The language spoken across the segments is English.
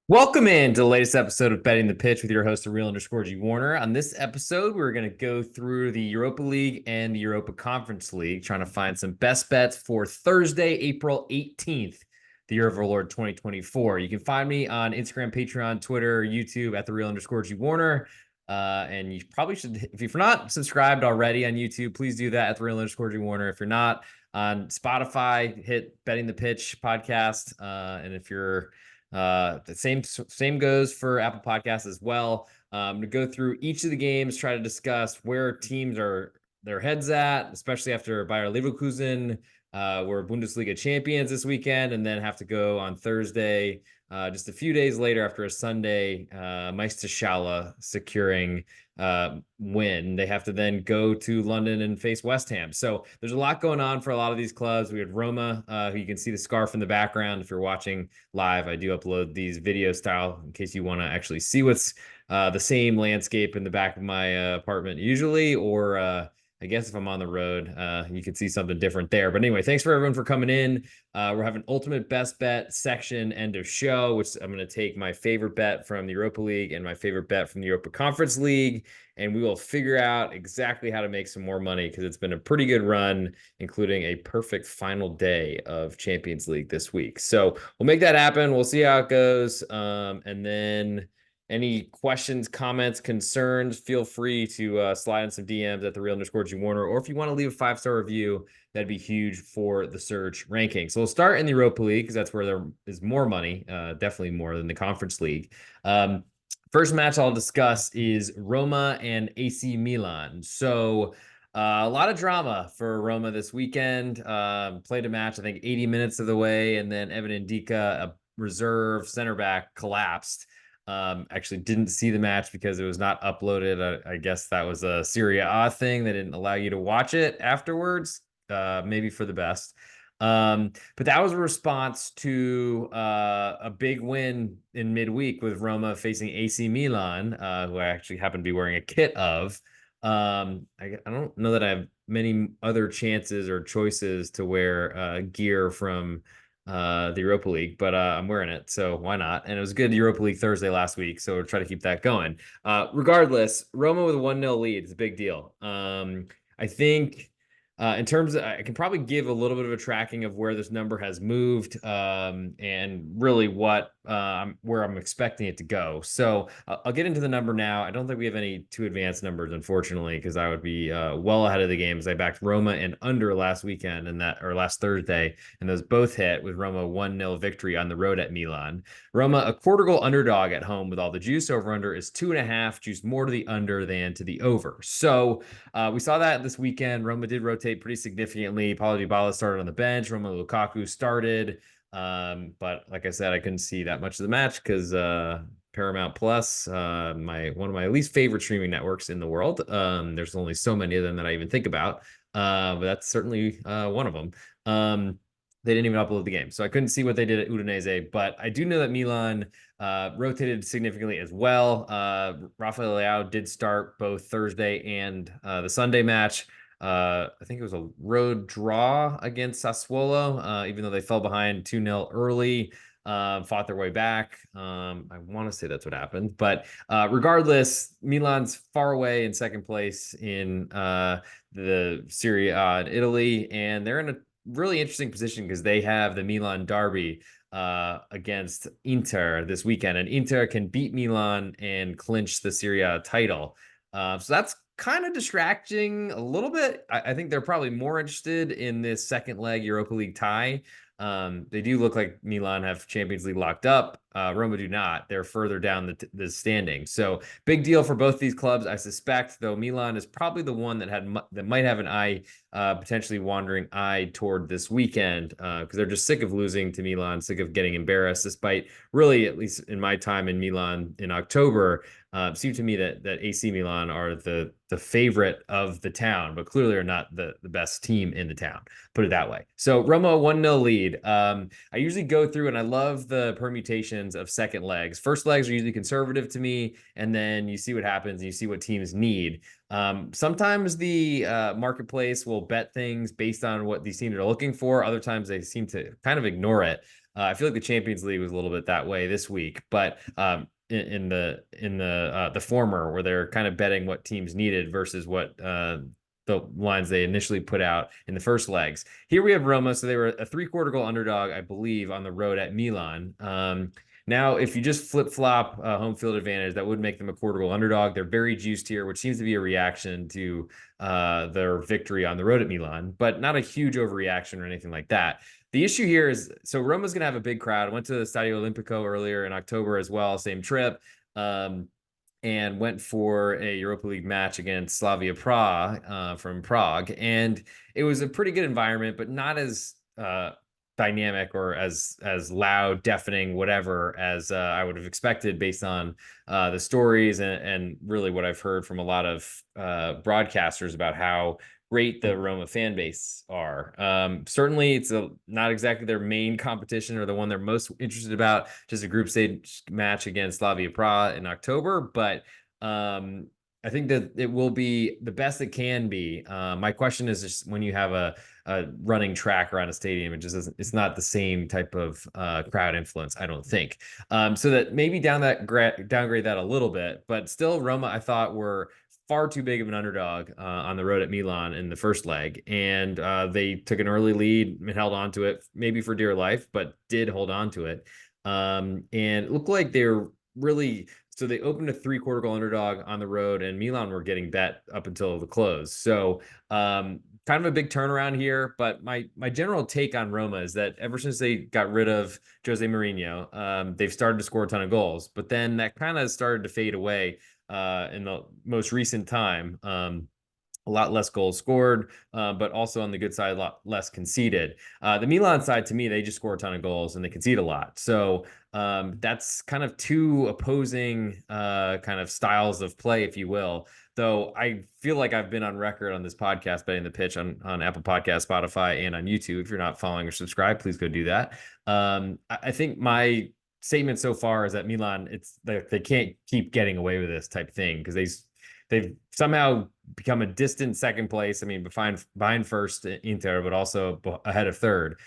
Welcome in to the latest episode of Betting the Pitch with your host, _G Warner. On this episode, we're going to go through the Europa League and the Europa Conference League, trying to find some best bets for Thursday, April 18th, the year of our Lord 2024. You can find me on Instagram, Patreon, Twitter, YouTube at _G Warner. And you probably should, if you're not subscribed already on YouTube, please do that at _G Warner. If you're not on Spotify, hit Betting the Pitch podcast. And if you're the same goes for Apple Podcasts as well. To go through each of the games, try to discuss where teams are their heads at, especially after Bayer Leverkusen were Bundesliga champions this weekend, and then have to go on Thursday, just a few days later after a Sunday Meisterschale securing win. They have to then go to London and face West Ham. So there's a lot going on for a lot of these clubs. We had Roma, who you can see the scarf in the background. If you're watching live, I do upload these video style in case you want to actually see what's the same landscape in the back of my apartment usually, or I guess if I'm on the road, you can see something different there. But anyway, thanks for everyone for coming in. We're having ultimate best bet section, end of show, which I'm going to take my favorite bet from the Europa League and my favorite bet from the Europa Conference League, and we will figure out exactly how to make some more money because it's been a pretty good run, including a perfect final day of Champions League this week. So we'll make that happen. We'll see how it goes. And then any questions, comments, concerns, feel free to slide in some DMs at _G Warner, or if you want to leave a 5-star review, that'd be huge for the Surge ranking. So we'll start in the Europa League because that's where there is more money, definitely more than the Conference League. First match I'll discuss is Roma and AC Milan. So a lot of drama for Roma this weekend. Played a match, I think, 80 minutes of the way, and then Evan Ndika, a reserve center back, collapsed. Actually didn't see the match because it was not uploaded. I guess that was a Serie A thing. They didn't allow you to watch it afterwards. Maybe for the best. But that was a response to a big win in midweek with Roma facing AC Milan, who I actually happen to be wearing a kit of. I don't know that I have many other chances or choices to wear gear from the Europa League, but I'm wearing it, so why not? And it was a good Europa League Thursday last week, so we'll try to keep that going. Regardless, Roma with a 1-0 lead is a big deal. I think in terms of, I can probably give a little bit of a tracking of where this number has moved, and really what where I'm expecting it to go. So I'll get into the number now. I don't think we have any too advanced numbers, unfortunately, because I would be well ahead of the game as I backed Roma and under last weekend and that, or last Thursday, and those both hit with Roma 1-0 victory on the road at Milan. Roma a quarter goal underdog at home with all the juice. Over under is 2.5, juice more to the under than to the over. So we saw that this weekend. Roma did rotate pretty significantly. Paulo Dybala started on the bench. Romelu Lukaku started. But like I said, I couldn't see that much of the match because Paramount Plus, one of my least favorite streaming networks in the world. There's only so many of them that I even think about. But that's certainly one of them. They didn't even upload the game, so I couldn't see what they did at Udinese. But I do know that Milan rotated significantly as well. Rafael Leao did start both Thursday and the Sunday match. I think it was a road draw against Sassuolo, even though they fell behind 2-0 early, fought their way back. I want to say that's what happened. But regardless, Milan's far away in second place in the Serie A in Italy, and they're in a really interesting position because they have the Milan derby against Inter this weekend, and Inter can beat Milan and clinch the Serie A title. So that's kind of distracting a little bit. I think they're probably more interested in this second leg Europa League tie. They do look like Milan have Champions League locked up. Roma do not. They're further down the standing. So big deal for both these clubs. I suspect, though, Milan is probably the one that might have an eye, potentially wandering eye toward this weekend, because they're just sick of losing to Milan, sick of getting embarrassed, despite really, at least in my time in Milan in October, seemed to me that AC Milan are the favorite of the town, but clearly are not the best team in the town. Put it that way. So Roma 1-0 lead. I usually go through and I love the permutations of second legs. First legs are usually conservative to me, and then you see what happens and you see what teams need. Sometimes the marketplace will bet things based on what these teams are looking for. Other times they seem to kind of ignore it. I feel like the Champions League was a little bit that way this week, but in the former, where they're kind of betting what teams needed versus what the lines they initially put out in the first legs. Here we have Roma, so they were a 3/4 goal underdog, I believe, on the road at Milan. Now, if you just flip flop home field advantage, that would make them a quarter goal underdog. They're very juiced here, which seems to be a reaction to their victory on the road at Milan, but not a huge overreaction or anything like that. The issue here is, so Roma's going to have a big crowd. I went to the Stadio Olimpico earlier in October as well, same trip, and went for a Europa League match against Slavia Prague from Prague. And it was a pretty good environment, but not as dynamic or as loud, deafening, whatever, as I would have expected based on the stories and really what I've heard from a lot of broadcasters about how great the Roma fan base are. Certainly, it's not exactly their main competition or the one they're most interested about, just a group stage match against Slavia Prague in October. But I think that it will be the best it can be. My question is just when you have a running track around a stadium, it's not the same type of crowd influence, I don't think. So that maybe downgrade that a little bit, but still Roma, I thought, were far too big of an underdog on the road at Milan in the first leg. And they took an early lead and held on to it, maybe for dear life, but did hold on to it. And it looked like they were really, so they opened a 3/4 goal underdog on the road, and Milan were getting bet up until the close. So kind of a big turnaround here. But my general take on Roma is that ever since they got rid of Jose Mourinho, they've started to score a ton of goals. But then that kind of started to fade away in the most recent time. A lot less goals scored, but also on the good side, a lot less conceded. The Milan side, to me, they just score a ton of goals and they concede a lot. So that's kind of two opposing kind of styles of play, if you will. Though I feel like I've been on record on this podcast, Betting the Pitch, on Apple Podcasts, Spotify, and on YouTube. If you're not following or subscribed, please go do that. I think my statement so far is that Milan, they can't keep getting away with this type thing because they've somehow become a distant second place. I mean, behind first Inter, but also ahead of third,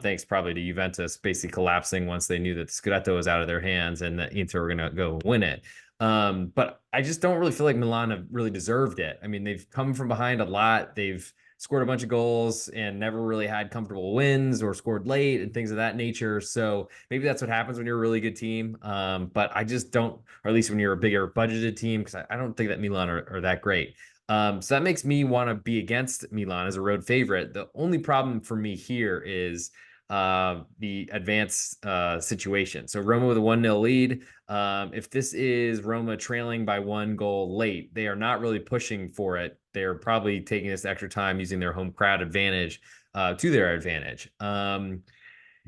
thanks probably to Juventus basically collapsing once they knew that the Scudetto was out of their hands and that Inter were going to go win it. But I just don't really feel like Milan have really deserved it. I mean, they've come from behind a lot. They've scored a bunch of goals and never really had comfortable wins or scored late and things of that nature. So maybe that's what happens when you're a really good team. But I just don't, or at least when you're a bigger budgeted team, because I don't think that Milan are that great. So that makes me want to be against Milan as a road favorite. The only problem for me here is the advanced situation. So Roma with a 1-0 lead. If this is Roma trailing by 1 goal late, they are not really pushing for it. They're probably taking this extra time using their home crowd advantage to their advantage. And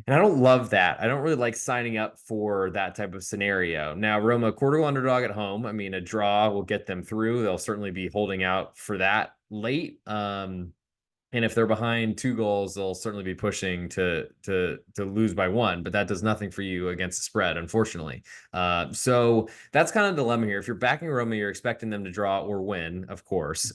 I don't love that. I don't really like signing up for that type of scenario. Now, Roma, quarter goal underdog at home. I mean, a draw will get them through. They'll certainly be holding out for that late. And if they're behind 2 goals, they'll certainly be pushing to lose by 1, but that does nothing for you against the spread, unfortunately. So that's kind of the dilemma here. If you're backing Roma, you're expecting them to draw or win, of course.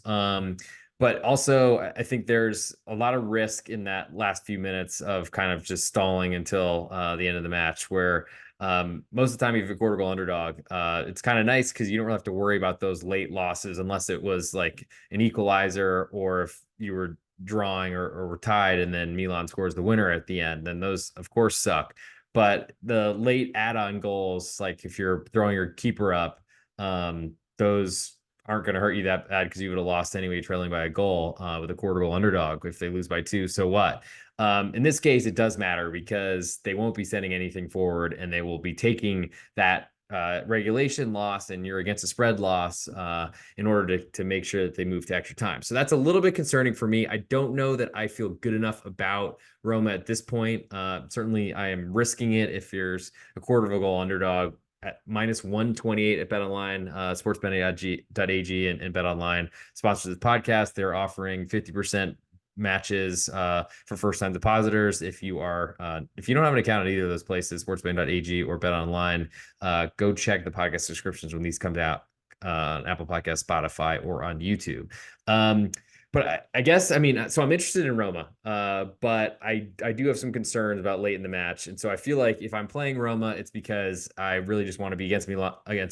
But also, I think there's a lot of risk in that last few minutes of kind of just stalling until the end of the match, where most of the time, if you're a quarter goal underdog, it's kind of nice because you don't really have to worry about those late losses unless it was like an equalizer or if you were drawing or were tied and then Milan scores the winner at the end, then those of course suck. But the late add-on goals, like if you're throwing your keeper up, those aren't going to hurt you that bad because you would have lost anyway, trailing by a goal with a quarter goal underdog. If they lose by 2, so what? In this case, it does matter because they won't be sending anything forward and they will be taking that regulation loss and you're against a spread loss in order to make sure that they move to extra time. So that's a little bit concerning for me. I don't know that I feel good enough about Roma at this point. Certainly I am risking it if there's a quarter of a goal underdog at -128 at BetOnline, SportsBetting.ag and BetOnline sponsors the podcast. They're offering 50% matches for first-time depositors. If you don't have an account at either of those places, SportsBetting.ag or BetOnline, go check the podcast descriptions when these come out on Apple Podcasts, Spotify, or on YouTube. But I guess, I mean, so I'm interested in Roma, but I do have some concerns about late in the match, and so I feel like if I'm playing Roma, it's because I really just want to be against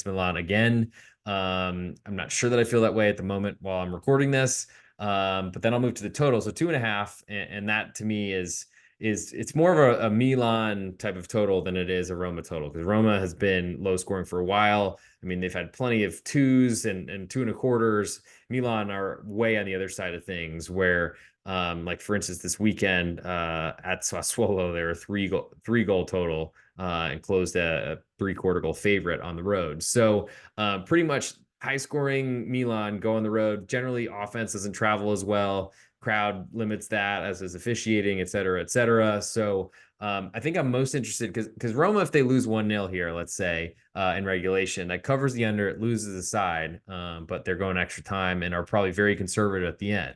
Milan again. I'm not sure that I feel that way at the moment while I'm recording this, but then I'll move to the total, so 2.5, and that to me is it's more of a Milan type of total than it is a Roma total because Roma has been low scoring for a while. I mean, they've had plenty of twos and 2.25s. Milan are way on the other side of things where like for instance this weekend at Sassuolo they were three goal total and closed a 3/4 goal favorite on the road. So pretty much high scoring Milan go on the road. Generally offense doesn't travel as well. Crowd limits that as is officiating, et cetera, et cetera. So I think I'm most interested because Roma, if they lose 1-0 here, let's say, in regulation, that covers the under, it loses the side, but they're going extra time and are probably very conservative at the end.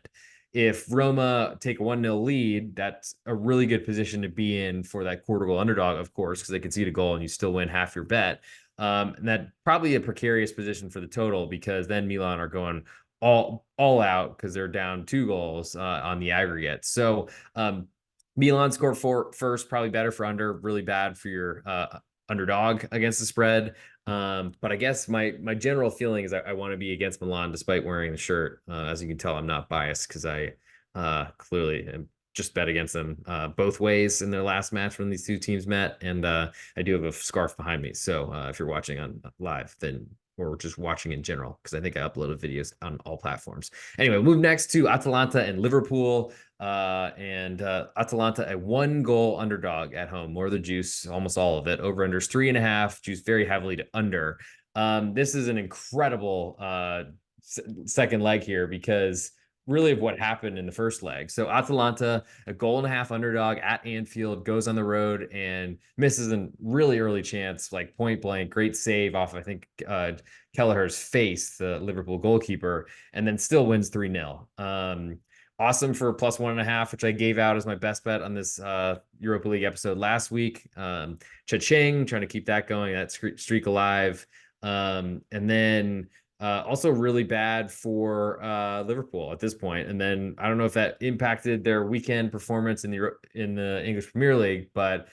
If Roma take a 1-0 lead, that's a really good position to be in for that quarter goal underdog, of course, because they concede a goal and you still win half your bet. And that probably a precarious position for the total because then Milan are going all out because they're down 2 goals on the aggregate. So Milan score first, probably better for under, really bad for your underdog against the spread. But I guess my general feeling is I want to be against Milan despite wearing the shirt. As you can tell, I'm not biased because I clearly am just bet against them both ways in their last match when these two teams met, and I do have a scarf behind me. So if you're watching on live, then or just watching in general, because I think I uploaded videos on all platforms. Anyway, we'll move next to Atalanta and Liverpool. And Atalanta, a 1-goal underdog at home, more of the juice, almost all of it. Over unders 3.5, juice very heavily to under. This is an incredible second leg here because really of what happened in the first leg. So Atalanta, a 1.5 underdog at Anfield, goes on the road and misses a really early chance, like point blank, great save off, I think, Kelleher's face, the Liverpool goalkeeper, and then still wins 3-0. Awesome for +1.5, which I gave out as my best bet on this Europa League episode last week. Cha-ching, trying to keep that going, that streak alive. And then also really bad for Liverpool at this point. And then I don't know if that impacted their weekend performance in the English Premier League, but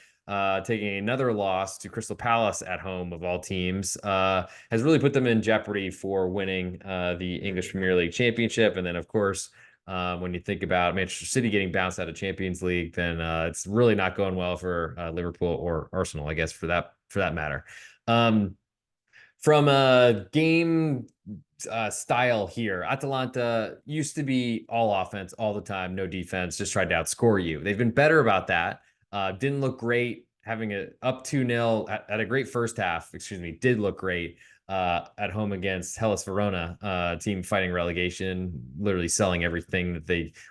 taking another loss to Crystal Palace at home of all teams has really put them in jeopardy for winning the English Premier League championship. And then, of course, when you think about Manchester City getting bounced out of Champions League, then it's really not going well for Liverpool or Arsenal, I guess, for that matter. From a game style here, Atalanta used to be all offense all the time, no defense, just tried to outscore you. They've been better about that. Didn't look great having a up 2-0 at a great first half. Excuse me, did look great at home against Hellas Verona, team fighting relegation, literally selling everything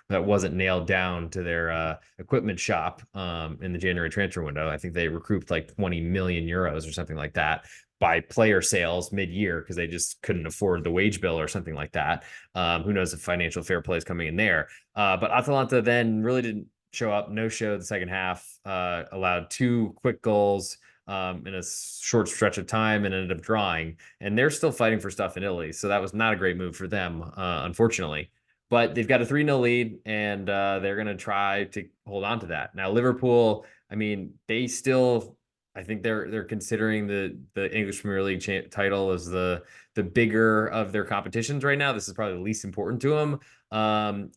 that wasn't nailed down to their equipment shop in the January transfer window. I think they recouped like 20 million euros or something like that by player sales mid-year because they just couldn't afford the wage bill or something like that. Who knows if financial fair play is coming in there? But Atalanta then really didn't show up. No show the second half. Allowed 2 quick goals in a short stretch of time and ended up drawing. And they're still fighting for stuff in Italy. So that was not a great move for them, unfortunately. But they've got a 3-0 lead, and they're going to try to hold on to that. Now, Liverpool, I mean, they still, I think they're considering the English Premier League title as the bigger of their competitions right now. This is probably the least important to them.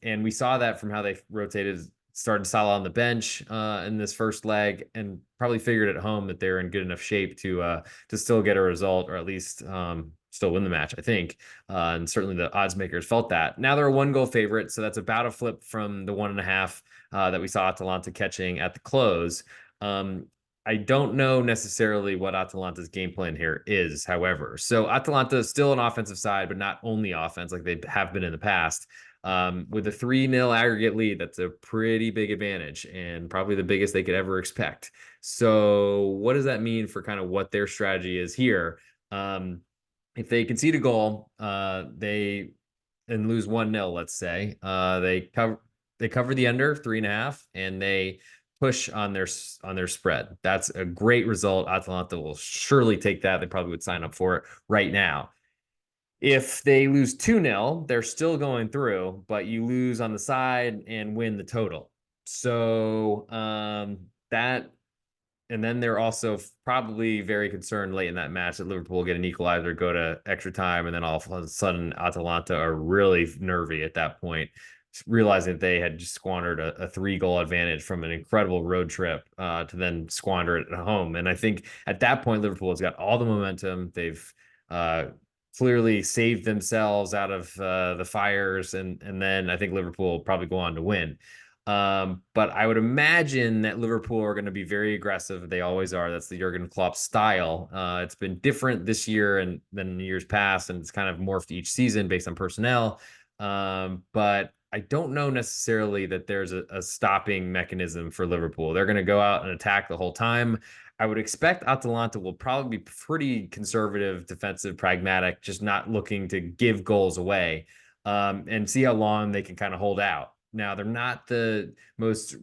And we saw that from how they rotated, started Salah on the bench in this first leg, and probably figured at home that they're in good enough shape to still get a result, or at least still win the match, I think. And certainly the odds makers felt that. Now they're a 1-goal favorite, so that's about a flip from the 1.5 that we saw Atalanta catching at the close. I don't know necessarily what Atalanta's game plan here is, however. So Atalanta is still an offensive side, but not only offense like they have been in the past. With a 3-0 aggregate lead, that's a pretty big advantage and probably the biggest they could ever expect. So what does that mean for kind of what their strategy is here? If they concede a goal, they and lose 1-0, let's say, they cover the under 3.5 and they push on their spread. That's a great result. Atalanta will surely take that. They probably would sign up for it right now. If they lose 2-0, they're still going through, but you lose on the side and win the total. So that and then they're also probably very concerned late in that match that Liverpool will get an equalizer, go to extra time, and then all of a sudden Atalanta are really nervy at that point, realizing that they had just squandered a 3-goal advantage from an incredible road trip to then squander it at home. And I think at that point Liverpool has got all the momentum. They've uh, clearly saved themselves out of the fires, and then I think Liverpool will probably go on to win. But I would imagine that Liverpool are going to be very aggressive. They always are. That's the Jurgen Klopp style. It's been different this year and than years past, and it's kind of morphed each season based on personnel. But I don't know necessarily that there's a stopping mechanism for Liverpool. They're going to go out and attack the whole time. I would expect Atalanta will probably be pretty conservative, defensive, pragmatic, just not looking to give goals away, and see how long they can kind of hold out. Now, they're not the most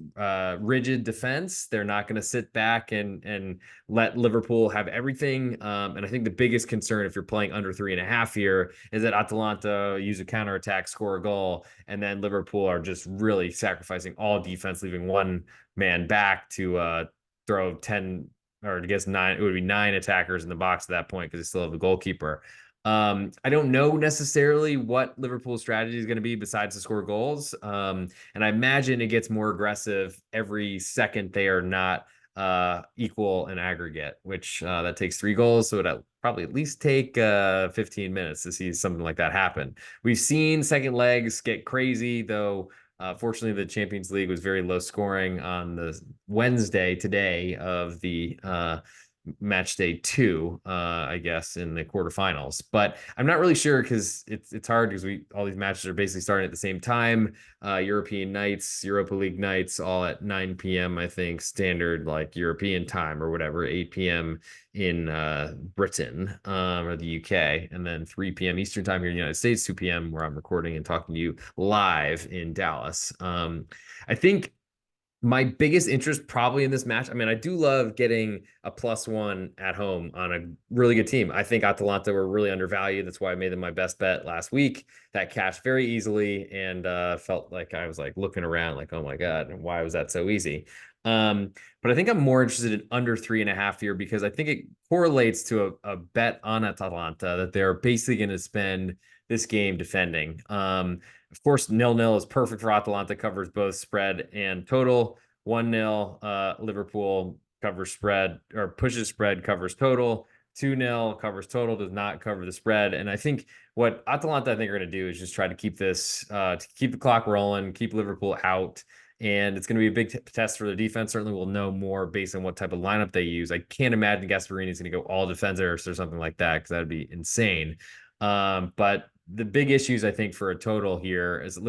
rigid defense. They're not going to sit back and let Liverpool have everything. And I think the biggest concern, if you're playing under 3.5 here, is that Atalanta use a counterattack, score a goal, and then Liverpool are just really sacrificing all defense, leaving one man back to throw 10, or I guess 9. It would be 9 attackers in the box at that point because they still have the goalkeeper. I don't know necessarily what Liverpool's strategy is going to be besides to score goals. And I imagine it gets more aggressive every second they are not equal in aggregate, which that takes 3 goals. So it'll probably at least take 15 minutes to see something like that happen. We've seen second legs get crazy, though. Fortunately, the Champions League was very low scoring on the Wednesday today of the match day 2, I guess, in the quarterfinals. But I'm not really sure because it's hard because all these matches are basically starting at the same time. European nights, Europa League nights, all at 9 p.m. I think standard like European time or whatever, 8 p.m. in Britain or the UK, and then 3 p.m. Eastern time here in the United States, 2 p.m. where I'm recording and talking to you live in Dallas. I think my biggest interest probably in this match. I mean, I do love getting a +1 at home on a really good team. I think Atalanta were really undervalued. That's why I made them my best bet last week. That cashed very easily and felt like I was like looking around like, oh my God, why was that so easy? But I think I'm more interested in under 3.5 here because I think it correlates to a bet on Atalanta that they're basically going to spend this game defending. Of course, 0-0 is perfect for Atalanta, covers both spread and total. 1-0, Liverpool covers spread or pushes spread, covers total. 2-0 covers total, does not cover the spread. And I think what Atalanta, I think, are going to do is just try to keep this, to keep the clock rolling, keep Liverpool out. And it's going to be a big test for the defense. Certainly, we'll know more based on what type of lineup they use. I can't imagine Gasperini is going to go all defenders or something like that because that would be insane. But the big issues I think for a total here is that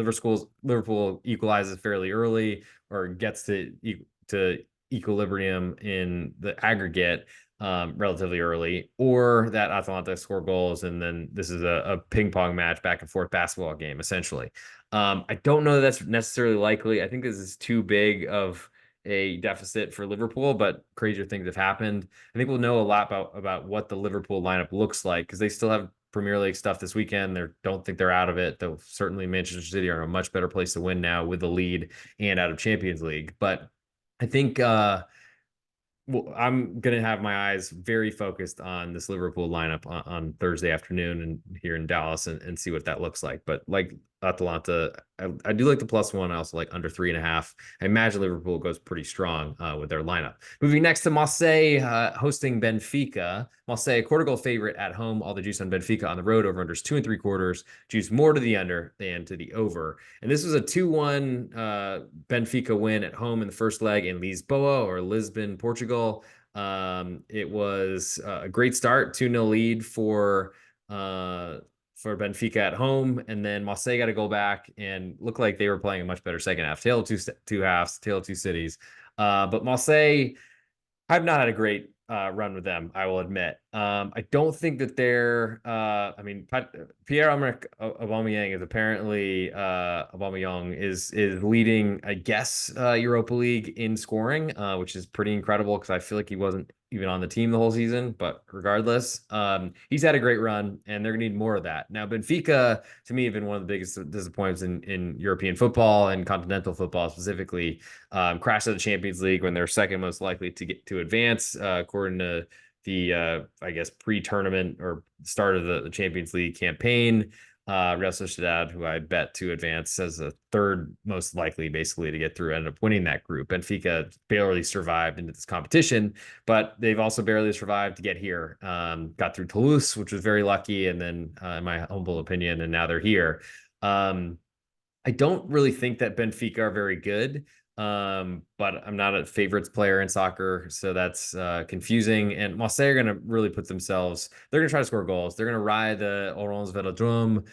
Liverpool equalizes fairly early or gets to equilibrium in the aggregate relatively early, or that Atalanta score goals and then this is a ping pong match, back and forth basketball game essentially. I don't know that that's necessarily likely. I think this is too big of a deficit for Liverpool, but crazier things have happened. I think we'll know a lot about what the Liverpool lineup looks like because they still have Premier League stuff this weekend. They don't think they're out of it. Though certainly Manchester City are in a much better place to win now with the lead and out of Champions League. But I think well, I'm going to have my eyes very focused on this Liverpool lineup on Thursday afternoon and here in Dallas and see what that looks like. But like Atalanta, I do like the +1. I also like under 3.5. I imagine Liverpool goes pretty strong with their lineup. Moving next to Marseille, hosting Benfica. Marseille, a quarter goal favorite at home. All the juice on Benfica on the road. Over unders 2 3/4. Juice more to the under than to the over. And this was a 2-1 Benfica win at home in the first leg in Lisboa or Lisbon, Portugal. It was a great start, 2-0 lead for Benfica at home, and then Marseille got to go back and look like they were playing a much better second half. Tale of two halves, tale of two cities. But Marseille, I've not had a great run with them, I will admit. I don't think that they're. I mean, Pierre-Emerick Aubameyang is apparently Aubameyang is leading, I guess, Europa League in scoring, which is pretty incredible because I feel like he wasn't even on the team the whole season. But regardless, he's had a great run, and they're gonna need more of that. Now, Benfica, to me, have been one of the biggest disappointments in European football and continental football specifically. Crashed out of the Champions League when they're second most likely to get to advance, according to the I guess pre-tournament or start of the Champions League campaign. Real Sociedad, who I bet to advance as a third most likely, basically, to get through, ended up winning that group. Benfica barely survived into this competition, but they've also barely survived to get here. Got through Toulouse, which was very lucky, and then, in my humble opinion, and now they're here. I don't really think that Benfica are very good, but I'm not a favorites player in soccer, so that's confusing. And Marseille are going to really put themselves, they're going to try to score goals. They're going to ride the Orange Velodrome,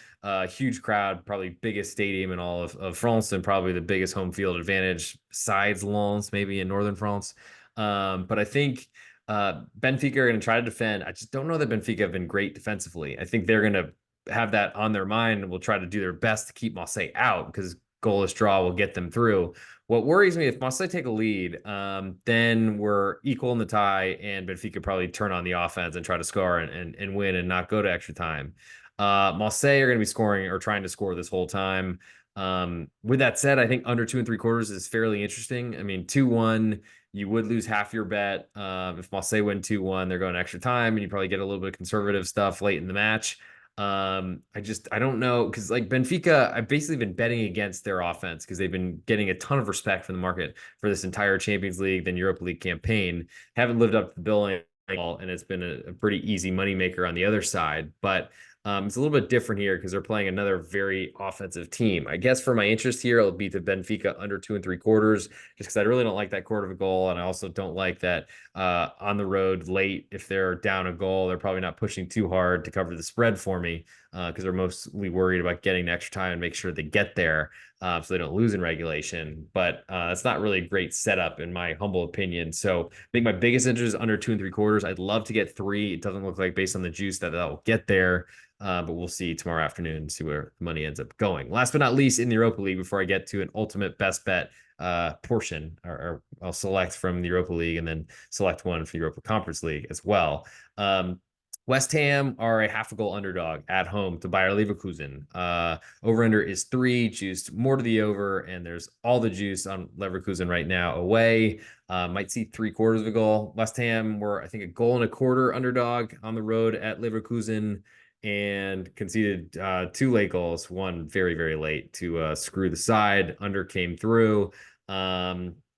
huge crowd, probably biggest stadium in all of France, and probably the biggest home field advantage besides Lens, maybe in northern France. But I think Benfica are going to try to defend. I just don't know that Benfica have been great defensively. I think they're going to have that on their mind and will try to do their best to keep Marseille out because goalless draw will get them through. What worries me, if Marseille take a lead, then we're equal in the tie, and Benfica probably turn on the offense and try to score and win and not go to extra time. Marseille are going to be scoring or trying to score this whole time. With that said, I think under 2 3/4 is fairly interesting. I mean, 2-1, you would lose half your bet. If Marseille win 2-1, they're going extra time, and you probably get a little bit of conservative stuff late in the match. I don't know, because like Benfica, I've basically been betting against their offense because they've been getting a ton of respect from the market for this entire Champions League, then Europa League campaign. Haven't lived up to the billing at all, and it's been a pretty easy moneymaker on the other side. But it's a little bit different here because they're playing another very offensive team. I guess for my interest here, it'll be the Benfica under 2 3/4, just because I really don't like that quarter of a goal, and I also don't like that on the road late. If they're down a goal, they're probably not pushing too hard to cover the spread for me because they're mostly worried about getting extra time and make sure they get there so they don't lose in regulation. But that's not really a great setup in my humble opinion. So I think my biggest interest is under 2 3/4. I'd love to get three. It doesn't look like based on the juice that will get there. But we'll see tomorrow afternoon and see where the money ends up going. Last but not least, in the Europa League, before I get to an ultimate best bet portion, or I'll select from the Europa League and then select one for the Europa Conference League as well. West Ham are a half a goal underdog at home to Bayer Leverkusen. Over under is 3, juiced more to the over, and there's all the juice on Leverkusen right now away. Might see 3/4 of a goal. West Ham were, I think, a goal and a quarter underdog on the road at Leverkusen and conceded 2 late goals, one very, very late to screw the side. Under came through.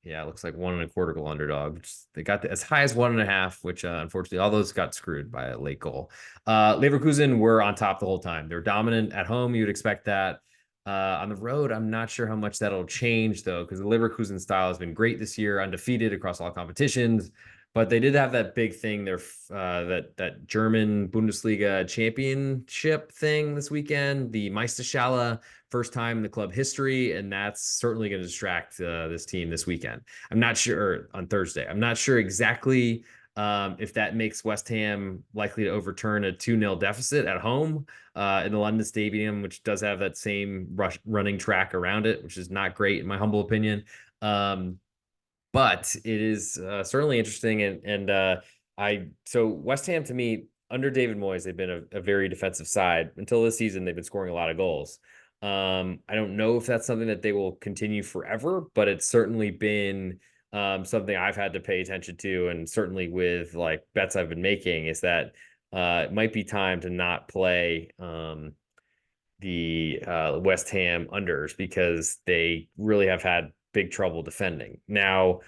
Yeah, it looks like 1 1/4 goal underdog. They got as high as 1.5, which unfortunately all those got screwed by a late goal. Leverkusen were on top the whole time. They're dominant at home. You would expect that. On the road, I'm not sure how much that'll change though, because the Leverkusen style has been great this year, undefeated across all competitions. But they did have that big thing, their that German Bundesliga championship thing this weekend, the Meisterschale, first time in the club history, and that's certainly going to distract this team this weekend. I'm not sure on Thursday. I'm not sure exactly if that makes West Ham likely to overturn a 2-0 deficit at home in the London Stadium, which does have that same running track around it, which is not great in my humble opinion. But it is certainly interesting, and so West Ham to me under David Moyes, they've been a very defensive side until this season. They've been scoring a lot of goals. I don't know if that's something that they will continue forever, but it's certainly been something I've had to pay attention to, and certainly with like bets I've been making is that it might be time to not play the West Ham unders because they really have had big trouble defending. Now,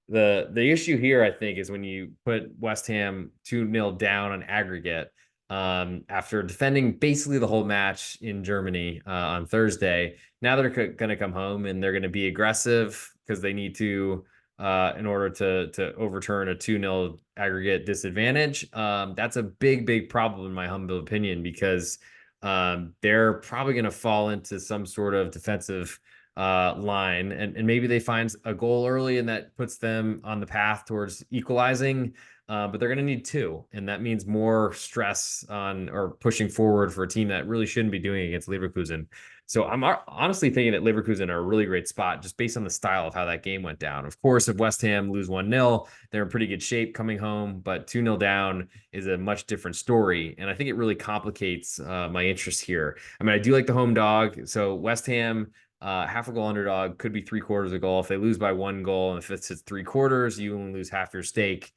the issue here, I think, is when you put West Ham 2-0 down on aggregate after defending basically the whole match in Germany on Thursday. Now they're going to come home and they're going to be aggressive because they need to in order to overturn a 2-0 aggregate disadvantage. That's a big problem in my humble opinion because they're probably going to fall into some sort of defensive line, and maybe they find a goal early and that puts them on the path towards equalizing. but they're going to need two, and that means more stress on or pushing forward for a team that really shouldn't be doing it against Leverkusen. So I'm honestly thinking that Leverkusen are a really great spot just based on the style of how that game went down. Of course, if West Ham lose 1-0, they're in pretty good shape coming home, but 2-0 down is a much different story. And I think it really complicates my interest here. I mean, I do like the home dog. So West Ham, half a goal underdog, could be 3/4 a goal. If they lose by 1 goal, and if it's 3/4, you only lose half your stake.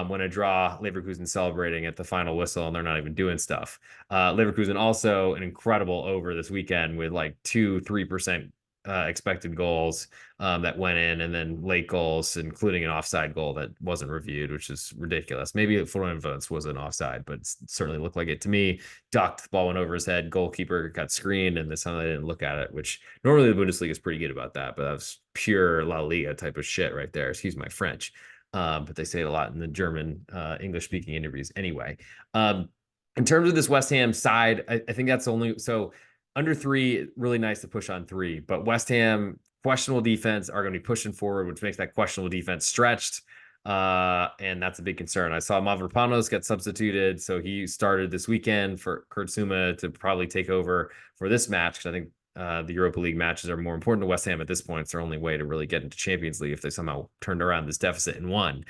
When a draw, Leverkusen celebrating at the final whistle, and they're not even doing stuff. Leverkusen also an incredible over this weekend with like 2-3% expected goals that went in, and then late goals, including an offside goal that wasn't reviewed, which is ridiculous. Maybe Florian Wirtz was an offside, but it certainly looked like it to me. Ducked, the ball went over his head, goalkeeper got screened, and this time they didn't look at it, which normally the Bundesliga is pretty good about that, but that was pure La Liga type of shit right there. Excuse my French. But they say it a lot in the German English speaking interviews anyway. In terms of this West Ham side, I think that's only so under three, really nice to push on three, but West Ham questionable defense are going to be pushing forward, which makes that questionable defense stretched. And that's a big concern. I saw Mavropanos get substituted, so he started this weekend for Kurt Suma to probably take over for this match, because I think the Europa League matches are more important to West Ham at this point. It's their only way to really get into Champions League if they somehow turned around this deficit and won.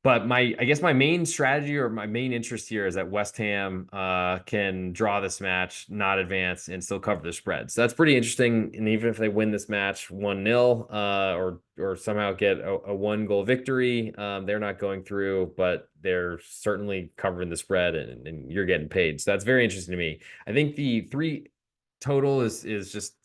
But I guess my main strategy or my main interest here is that West Ham can draw this match, not advance, and still cover the spread. So that's pretty interesting. And even if they win this match 1-0 or somehow get a 1-goal victory, they're not going through, but they're certainly covering the spread, and you're getting paid. So that's very interesting to me. I think the three total is just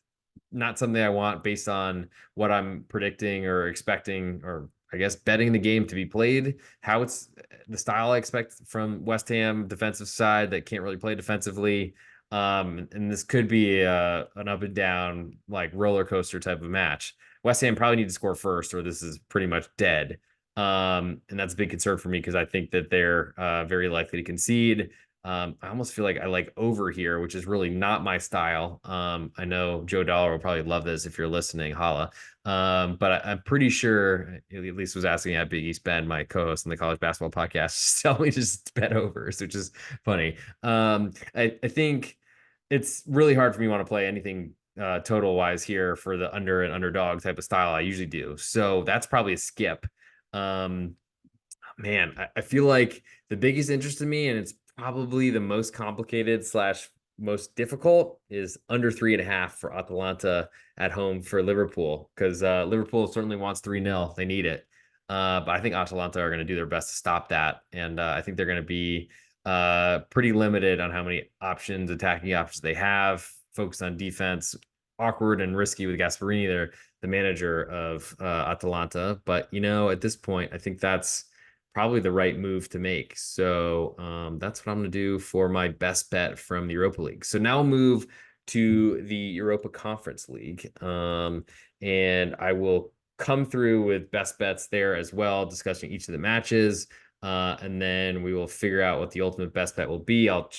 not something I want based on what I'm predicting or expecting, or I guess betting the game to be played, how it's the style I expect from West Ham defensive side that can't really play defensively. And this could be an up and down, like roller coaster type of match. West Ham probably need to score first, or this is pretty much dead. And that's a big concern for me because I think that they're very likely to concede. I almost feel like I like over here, which is really not my style. I know Joe Dollar will probably love this if you're listening, holla. But I'm pretty sure, at least was asking at Big East Ben, my co-host in the college basketball podcast, to tell me just bet overs, which is funny. I think it's really hard for me to want to play anything total wise here for the under and underdog type of style I usually do. So that's probably a skip. Man, I feel like the biggest interest in me, and it's probably the most complicated slash most difficult, is under 3.5 for Atalanta at home for Liverpool, because Liverpool certainly wants 3-0. They need it. But I think Atalanta are going to do their best to stop that. And I think they're going to be pretty limited on how many attacking options they have, focused on defense, awkward and risky with Gasperini, the manager of Atalanta. But, at this point, I think that's probably the right move to make. So that's what I'm going to do for my best bet from the Europa League. So now I'll move to the Europa Conference League. And I will come through with best bets there as well, discussing each of the matches. And then we will figure out what the ultimate best bet will be. I'll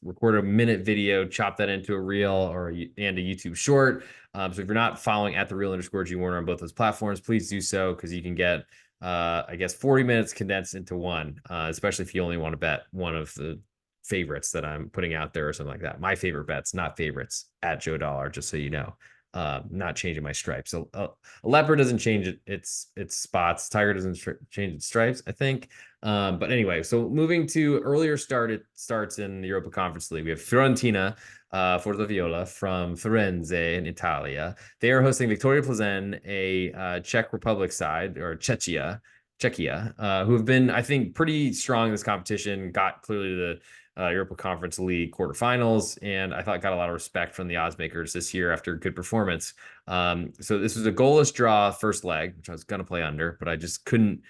record a minute video, chop that into a reel and a YouTube short. So if you're not following at the real_G Warner on both those platforms, please do so, because you can get I guess 40 minutes condensed into one, especially if you only want to bet one of the favorites that I'm putting out there or something like that. My favorite bets, not favorites, at Joe Dollar, just so you know. Not changing my stripes. So a leopard doesn't change its spots. Tiger doesn't change its stripes, I think. But anyway, so moving to earlier starts in the Europa Conference League. We have Fiorentina for the Viola from Firenze in Italia. They are hosting Victoria Plzeň, a Czech Republic side, or Czechia, who have been, I think, pretty strong in this competition. Got clearly to the Europa Conference League quarterfinals, and I thought got a lot of respect from the odds makers this year after a good performance. So this was a goalless draw first leg, which I was going to play under, but I just couldn't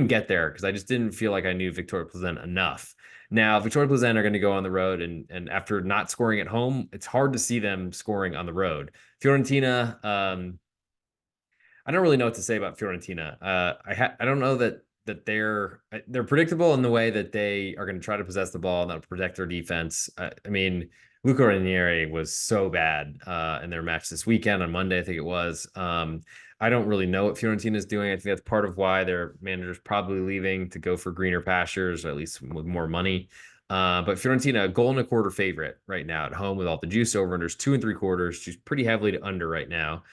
get there because I just didn't feel like I knew Victoria Plzeň enough. Now, Victoria Plzeň are going to go on the road, and after not scoring at home, it's hard to see them scoring on the road. Fiorentina, I don't really know what to say about Fiorentina. I don't know that that they're predictable in the way that they are going to try to possess the ball and that'll protect their defense. I mean, Luca Ranieri was so bad in their match this weekend on Monday, I think it was. I don't really know what Fiorentina is doing. I think that's part of why their manager's probably leaving to go for greener pastures, or at least with more money. But Fiorentina, a goal and a quarter favorite right now at home with all the juice over unders 2 3/4. She's pretty heavily to under right now.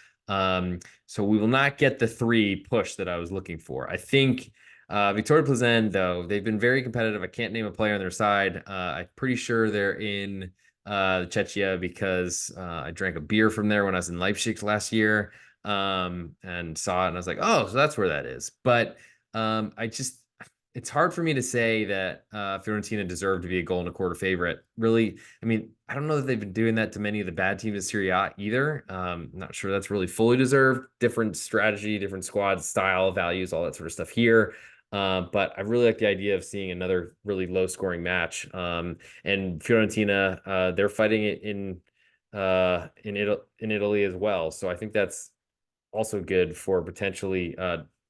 So we will not get the 3 push that I was looking for. I think Victoria Plzen, though, they've been very competitive. I can't name a player on their side. I'm pretty sure they're in Czechia because I drank a beer from there when I was in Leipzig last year and saw it, and I was like, oh, so that's where that is. But it's hard for me to say that Fiorentina deserved to be a goal and a quarter favorite. Really, I mean, I don't know that they've been doing that to many of the bad teams in Serie A either. I'm not sure that's really fully deserved. Different strategy, different squad style, values, all that sort of stuff here. But I really like the idea of seeing another really low scoring match. And Fiorentina, they're fighting it in Italy as well. So I think that's also good for potentially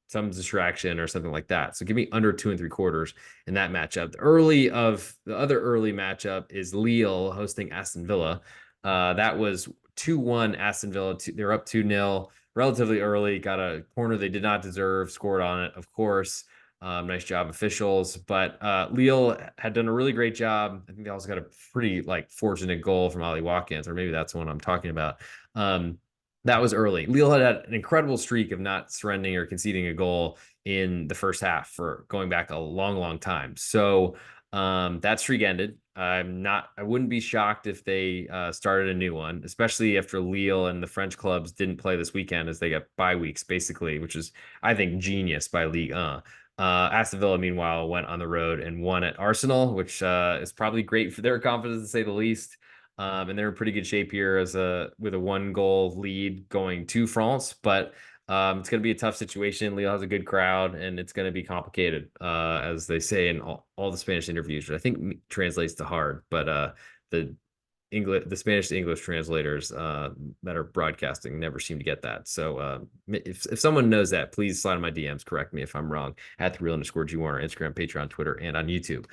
some distraction or something like that. So give me under 2 3/4 in that matchup. The other early matchup is Lille hosting Aston Villa. That was 2-1 Aston Villa. They're up 2-0 relatively early, got a corner they did not deserve, scored on it, of course. Nice job, officials. But Lille had done a really great job. I think they also got a pretty fortunate goal from Ollie Watkins, or maybe that's the one I'm talking about. That was early. Lille had an incredible streak of not surrendering or conceding a goal in the first half for going back a long, long time. So that streak ended. I wouldn't be shocked if they started a new one, especially after Lille and the French clubs didn't play this weekend as they got bye weeks, basically, which is, I think, genius by Ligue 1. Aston Villa, meanwhile, went on the road and won at Arsenal, which is probably great for their confidence, to say the least. And they're in pretty good shape here with a 1 goal lead going to France. But it's going to be a tough situation. Lille has a good crowd, and it's going to be complicated, as they say in all the Spanish interviews, which I think translates to hard. But the Spanish to English translators that are broadcasting never seem to get that. So if someone knows that, please slide in my DMs. Correct me if I'm wrong. At @real_G Warner, Instagram, Patreon, Twitter, and on YouTube.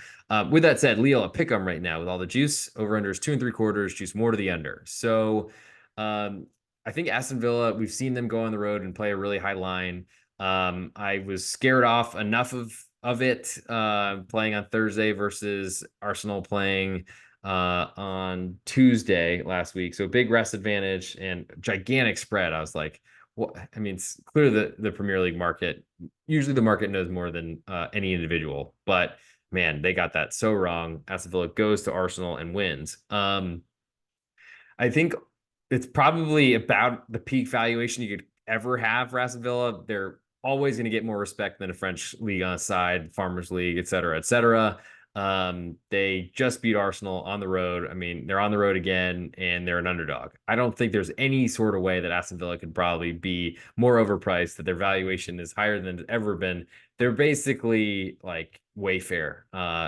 With that said, Leo, a pick 'em right now with all the juice. Over unders 2 3/4, juice more to the under. So I think Aston Villa, we've seen them go on the road and play a really high line. I was scared off enough of it playing on Thursday versus Arsenal playing on Tuesday last week. So big rest advantage and gigantic spread. I was like, well, I mean, it's clear that the Premier League market, usually the market knows more than any individual, but man, they got that so wrong. Aston Villa goes to Arsenal and wins. I think it's probably about the peak valuation you could ever have for Aston Villa. They're always going to get more respect than a French league on side, Farmers League, et cetera, et cetera. They just beat Arsenal on the road. I mean, they're on the road again and they're an underdog. I don't think there's any sort of way that Aston Villa could probably be more overpriced, that their valuation is higher than it's ever been. They're basically like Wayfair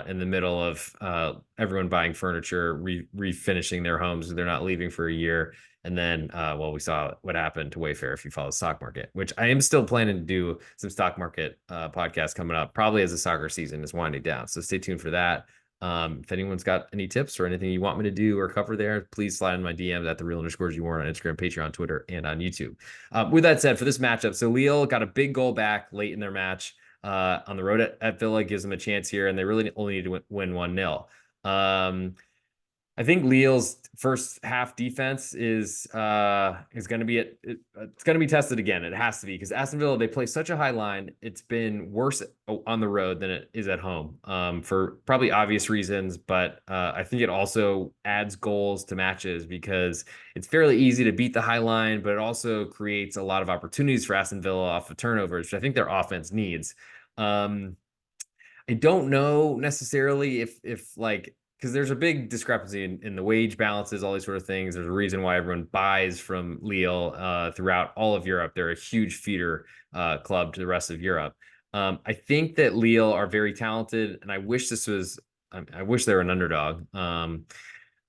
in the middle of everyone buying furniture, refinishing their homes. They're not leaving for a year. And then, we saw what happened to Wayfair if you follow the stock market, which I am still planning to do some stock market podcasts coming up, probably as the soccer season is winding down. So stay tuned for that. If anyone's got any tips or anything you want me to do or cover there, please slide in my DMs at @real_G Warner on Instagram, Patreon, Twitter, and on YouTube. With that said, for this matchup, so Lille got a big goal back late in their match on the road at Villa, gives them a chance here, and they really only need to win 1-0. I think Lille's first half defense is going to be it's going to be tested again. It has to be, because Aston Villa, they play such a high line. It's been worse on the road than it is at home for probably obvious reasons, but I think it also adds goals to matches because it's fairly easy to beat the high line, but it also creates a lot of opportunities for Aston Villa off of turnovers, which I think their offense needs. I don't know necessarily if like, because there's a big discrepancy in the wage balances, all these sort of things. There's a reason why everyone buys from Lille throughout all of Europe. They're a huge feeder club to the rest of Europe. I think that Lille are very talented, and I wish they were an underdog.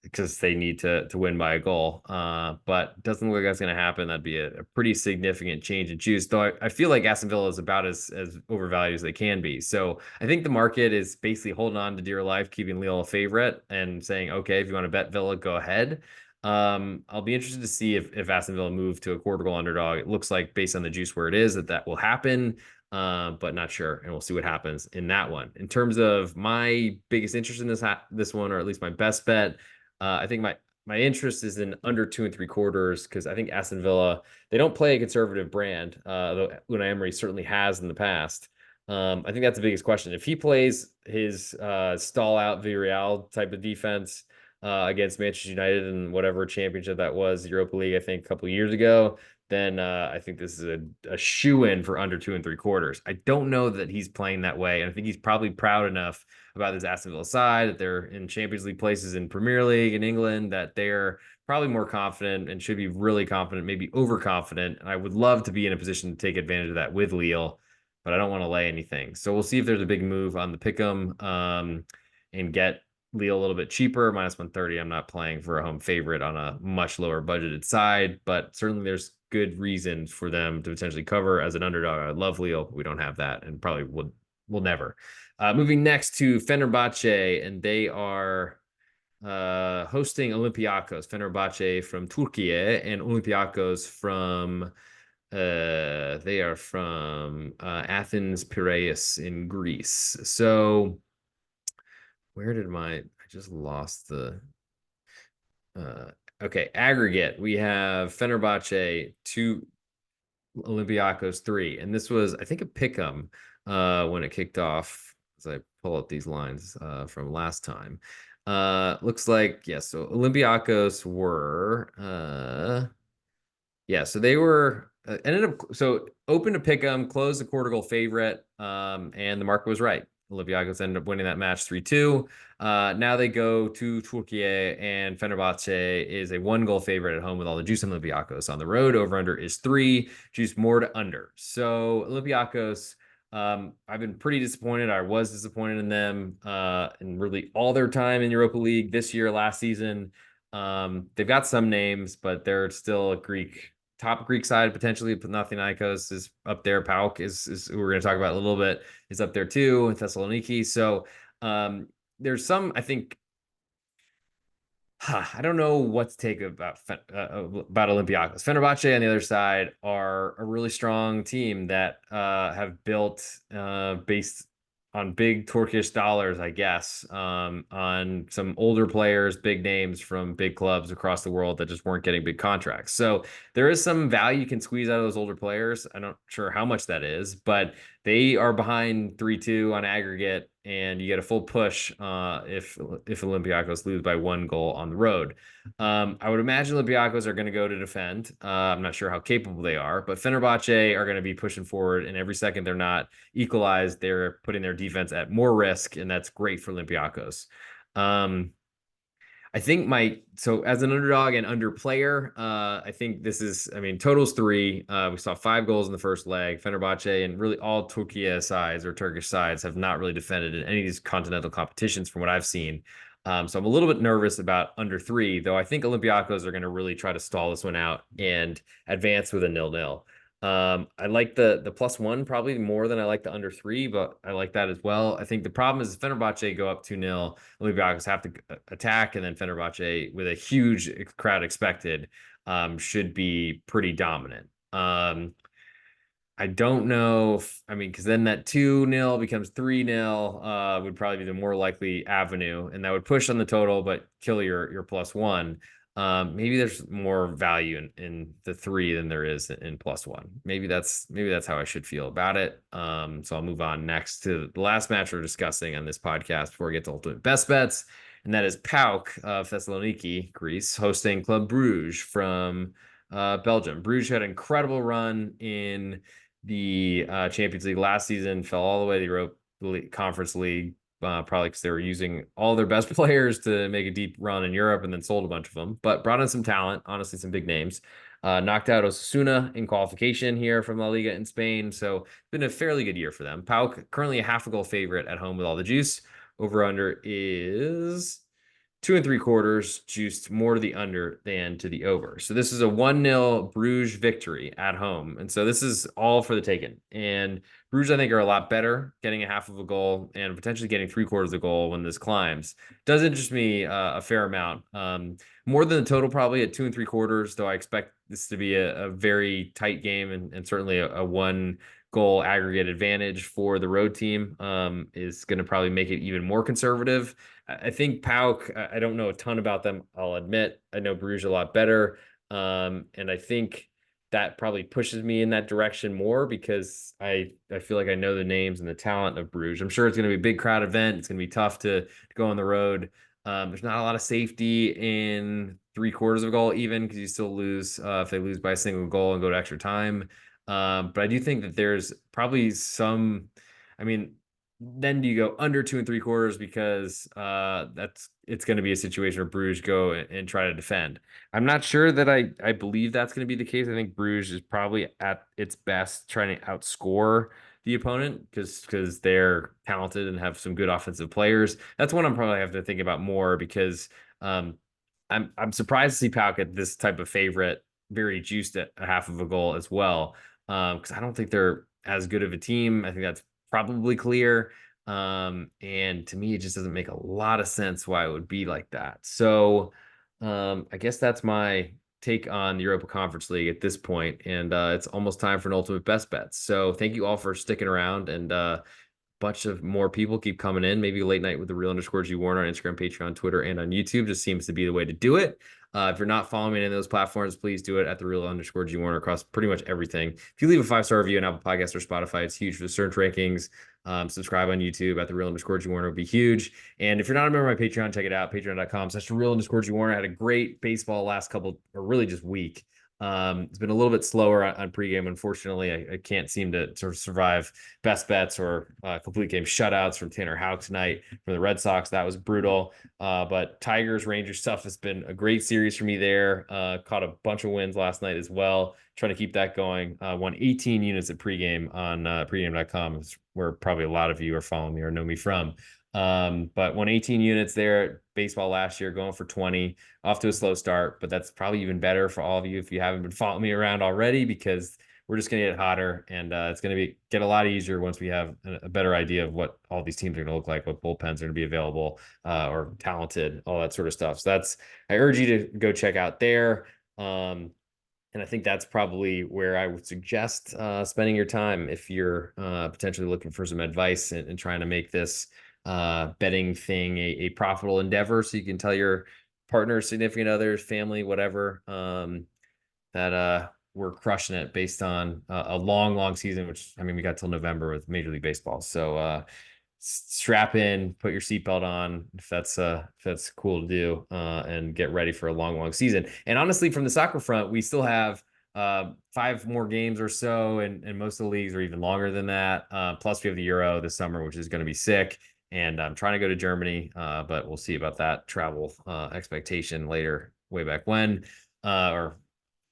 because they need to win by a goal. But doesn't look like that's going to happen. That'd be a pretty significant change in juice. Though I feel like Aston Villa is about as overvalued as they can be. So I think the market is basically holding on to dear life, keeping Lille a favorite, and saying, okay, if you want to bet Villa, go ahead. I'll be interested to see if Aston Villa move to a quarter goal underdog. It looks like based on the juice where it is that will happen. But not sure, and we'll see what happens in that one. In terms of my biggest interest in this one, or at least my best bet, I think my interest is in under 2 3/4 because I think Aston Villa, they don't play a conservative brand, though Unai Emery certainly has in the past. I think that's the biggest question. If he plays his stall out Villarreal type of defense against Manchester United in whatever championship that was, Europa League, I think a couple of years ago, then I think this is a shoe-in for under 2 3/4. I don't know that he's playing that way, and I think he's probably proud enough about this Aston Villa side that they're in Champions League places in Premier League in England, that they're probably more confident and should be really confident, maybe overconfident. And I would love to be in a position to take advantage of that with Lille, but I don't want to lay anything. So we'll see if there's a big move on the pick'em and get Lille a little bit cheaper, -130. I'm not playing for a home favorite on a much lower budgeted side, but certainly there's good reasons for them to potentially cover as an underdog. I love Lille. We don't have that, and probably will never. Moving next to Fenerbahce, and they are hosting Olympiacos. Fenerbahce from Turkey and Olympiacos from they are from Athens, Piraeus in Greece. So where did I just lost the uh okay, aggregate. We have Fenerbahce 2, Olympiacos 3, and this was, I think, a pick'em when it kicked off. As I pull up these lines from last time, looks like, yeah. So Olympiacos were yeah, so they were ended up, so open to pick 'em, closed the quarter goal favorite, and the market was right. Olympiacos ended up winning that match 3-2. Now they go to Turkey, and Fenerbahce is a 1 goal favorite at home with all the juice on Olympiacos. On the road, over under is 3, juice more to under. So Olympiacos, I've been pretty disappointed. I was disappointed in them in really all their time in Europa League this year, last season. They've got some names, but they're still a top Greek side potentially. Panathinaikos is up there. PAOK is who we're going to talk about a little bit, is up there too, and Thessaloniki. So there's some, I think, I don't know what to take about Olympiacos. Fenerbahce on the other side are a really strong team that have built based on big Turkish dollars, I guess, on some older players, big names from big clubs across the world that just weren't getting big contracts. So there is some value you can squeeze out of those older players. I'm not sure how much that is, but they are behind 3-2 on aggregate, and you get a full push if Olympiacos lose by 1 goal on the road. I would imagine Olympiacos are going to go to defend. I'm not sure how capable they are, but Fenerbahce are going to be pushing forward, and every second they're not equalized, they're putting their defense at more risk, and that's great for Olympiacos. I think so as an underdog and under player, I think this is, I mean, totals 3. We saw 5 goals in the first leg. Fenerbahce and really all Turkey sides or Turkish sides have not really defended in any of these continental competitions from what I've seen. So I'm a little bit nervous about under 3, though I think Olympiacos are going to really try to stall this one out and advance with a 0-0. I like the +1 probably more than I like the under 3, but I like that as well. I think the problem is Fenerbahce go up 2-0. Olympiacos have to attack, and then Fenerbahce, with a huge crowd expected, should be pretty dominant. I don't know I mean, because then that 2-0 becomes 3-0, would probably be the more likely avenue, and that would push on the total, but kill your +1. Maybe there's more value in the 3 than there is in +1. Maybe that's how I should feel about it. So I'll move on next to the last match we're discussing on this podcast before we get to ultimate best bets, and that is PAOK of Thessaloniki, Greece, hosting Club Bruges from Belgium. Bruges had an incredible run in the Champions League last season, fell all the way to the Europa Conference League, probably because they were using all their best players to make a deep run in Europe and then sold a bunch of them, but brought in some talent, honestly, some big names. Knocked out Osasuna in qualification here from La Liga in Spain, so it's been a fairly good year for them. PAOK currently a half a goal favorite at home with all the juice. Over under is 2 and 3/4 juiced more to the under than to the over. So this is a 1-0 Bruges victory at home. And so this is all for the taken. And Bruges, I think, are a lot better getting a half of a goal and potentially getting 3/4 of the goal when this climbs. Does interest me a fair amount. More than the total, probably at 2 and 3/4, though I expect this to be a very tight game and certainly a one goal aggregate advantage for the road team is going to probably make it even more conservative. I think PAOK, I don't know a ton about them, I'll admit. I know Bruges a lot better. And I think that probably pushes me in that direction more because I feel like I know the names and the talent of Bruges. I'm sure it's going to be a big crowd event. It's going to be tough to go on the road. There's not a lot of safety in 3/4 of a goal, even because you still lose if they lose by a single goal and go to extra time. But I do think that there's probably some, I mean, then do you go under 2 and 3/4 because it's going to be a situation where Bruges go and try to defend. I'm not sure that I believe that's going to be the case. I think Bruges is probably at its best trying to outscore the opponent because they're talented and have some good offensive players. That's one I'm probably have to think about more because um, I'm surprised to see PAOK at this type of favorite, very juiced at a half of a goal as well. Because I don't think they're as good of a team. I think that's probably clear. And to me, it just doesn't make a lot of sense why it would be like that. So I guess that's my take on the Europa Conference League at this point, and it's almost time for an ultimate best bets. So thank you all for sticking around, and bunch of more people keep coming in. Maybe late night with the real_G Warner on Instagram, Patreon, Twitter, and on YouTube just seems to be the way to do it. If you're not following me in those platforms, please do it at the real_G Warner across pretty much everything. If you leave a 5-star review on Apple Podcasts or Spotify, it's huge for the search rankings. Subscribe on YouTube at the real_G Warner would be huge. And if you're not a member of my Patreon, check it out. Patreon.com/real_G Warner. I had a great baseball last couple, or really just week. It's been a little bit slower on pregame. Unfortunately, I can't seem to sort of survive best bets or complete game shutouts from Tanner Houck tonight for the Red Sox. That was brutal. But Tigers Rangers stuff has been a great series for me there. Caught a bunch of wins last night as well. Trying to keep that going. Won 18 units at pregame on pregame.com, where probably a lot of you are following me or know me from. But won 18 units there. Baseball last year, going for 20, off to a slow start, but that's probably even better for all of you if you haven't been following me around already, because we're just going to get hotter, and it's going to get a lot easier once we have a better idea of what all these teams are going to look like, what bullpens are going to be available, or talented, all that sort of stuff. So I urge you to go check out there. And I think that's probably where I would suggest spending your time if you're potentially looking for some advice and trying to make this betting thing a profitable endeavor, so you can tell your partner, significant others, family, whatever, that we're crushing it based on a long season, which, I mean, we got till November with Major League Baseball. So strap in, put your seatbelt on if that's cool to do, and get ready for a long season. And honestly, from the soccer front, we still have 5 more games or so, and most of the leagues are even longer than that. Plus we have the Euro this summer, which is going to be sick. And I'm trying to go to Germany, but we'll see about that travel expectation later, way back when, or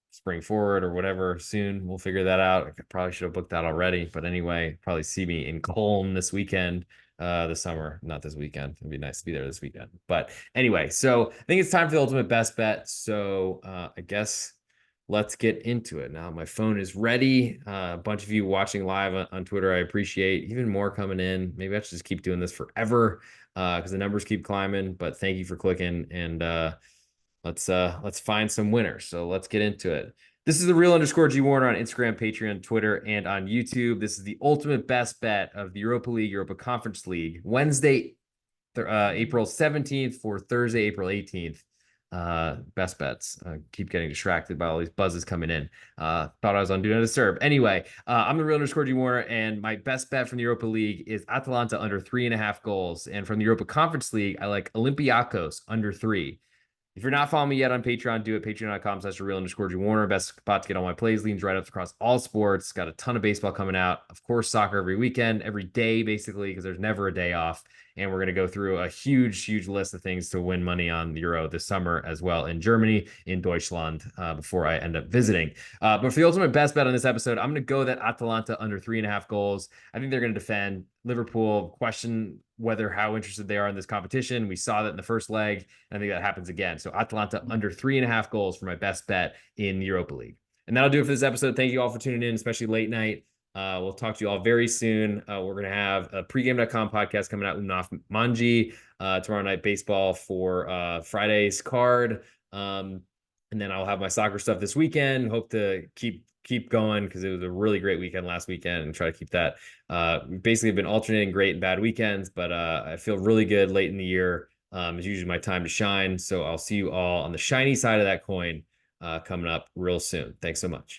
spring forward or whatever soon. We'll figure that out. I probably should have booked that already. But anyway, probably see me in Cologne this weekend, this summer, not this weekend. It'd be nice to be there this weekend. But anyway, so I think it's time for the ultimate best bet. So I guess let's get into it. Now my phone is ready. A bunch of you watching live on Twitter, I appreciate. Even more coming in. Maybe I should just keep doing this forever because the numbers keep climbing. But thank you for clicking, and let's find some winners. So let's get into it. This is the real_G Warner on Instagram, Patreon, Twitter, and on YouTube. This is the ultimate best bet of the Europa League, Europa Conference League, Wednesday, April 17th for Thursday, April 18th. Best bets. Keep getting distracted by all these buzzes coming in. Thought I was on Do Not Disturb. Anyway, I'm the real_G Warner, and my best bet from the Europa League is Atalanta under 3.5 goals. And from the Europa Conference League, I like Olympiacos under 3. If you're not following me yet on Patreon, do it. Patreon.com/real_G Warner. Best spot to get all my plays, leans, write-ups across all sports. Got a ton of baseball coming out. Of course, soccer every weekend, every day, basically, because there's never a day off. And we're going to go through a huge list of things to win money on the Euro this summer as well in Germany, in Deutschland, before I end up visiting. But for the ultimate best bet on this episode, I'm going to go that Atalanta under 3.5 goals. I think they're going to defend. Liverpool, question whether how interested they are in this competition. We saw that in the first leg, and I think that happens again. So Atalanta under 3.5 goals for my best bet in the Europa League. And that'll do it for this episode. Thank you all for tuning in, especially late night. We'll talk to you all very soon. We're going to have a pregame.com podcast coming out with Naf Manji tomorrow night baseball for Friday's card. And then I'll have my soccer stuff this weekend. Hope to keep going because it was a really great weekend last weekend and try to keep that. We've basically been alternating great and bad weekends, but I feel really good late in the year. It's usually my time to shine. So I'll see you all on the shiny side of that coin coming up real soon. Thanks so much.